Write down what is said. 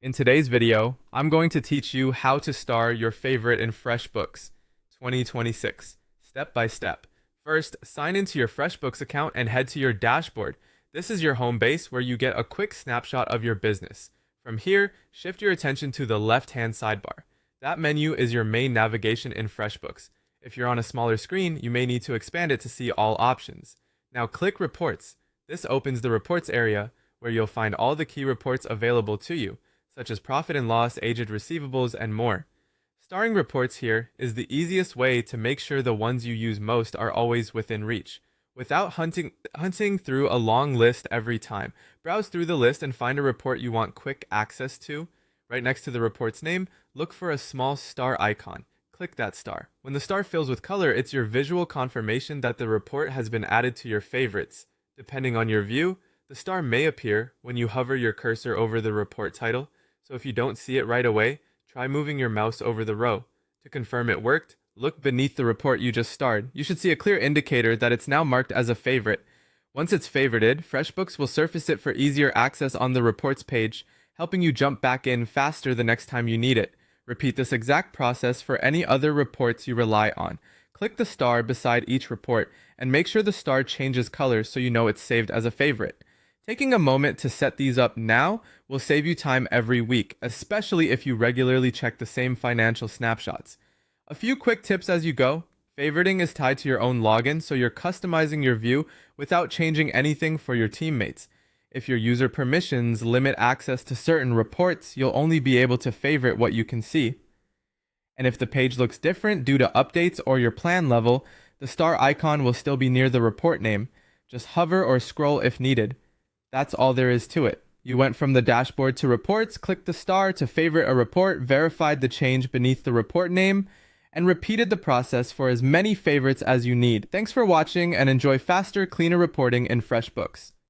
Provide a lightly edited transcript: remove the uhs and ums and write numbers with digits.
In today's video, I'm going to teach you how to star your favorite in FreshBooks 2026, step by step. First, sign into your FreshBooks account and head to your dashboard. This is your home base where you get a quick snapshot of your business. From here, shift your attention to the left-hand sidebar. That menu is your main navigation in FreshBooks. If you're on a smaller screen, you may need to expand it to see all options. Now click Reports. This opens the Reports area where you'll find all the key reports available to you, such as profit and loss, aged receivables, and more. Starring reports here is the easiest way to make sure the ones you use most are always within reach. Without hunting through a long list every time, browse through the list and find a report you want quick access to. Right next to the report's name, look for a small star icon. Click that star. When the star fills with color, it's your visual confirmation that the report has been added to your favorites. Depending on your view, the star may appear when you hover your cursor over the report title. So if you don't see it right away, try moving your mouse over the row. To confirm it worked, look beneath the report you just starred. You should see a clear indicator that it's now marked as a favorite. Once it's favorited, FreshBooks will surface it for easier access on the reports page, helping you jump back in faster the next time you need it. Repeat this exact process for any other reports you rely on. Click the star beside each report and make sure the star changes color so you know it's saved as a favorite. Taking a moment to set these up now will save you time every week, especially if you regularly check the same financial snapshots. A few quick tips as you go. Favoriting is tied to your own login, so you're customizing your view without changing anything for your teammates. If your user permissions limit access to certain reports, you'll only be able to favorite what you can see. And if the page looks different due to updates or your plan level, the star icon will still be near the report name. Just hover or scroll if needed. That's all there is to it. You went from the dashboard to reports, clicked the star to favorite a report, verified the change beneath the report name, and repeated the process for as many favorites as you need. Thanks for watching and enjoy faster, cleaner reporting in FreshBooks.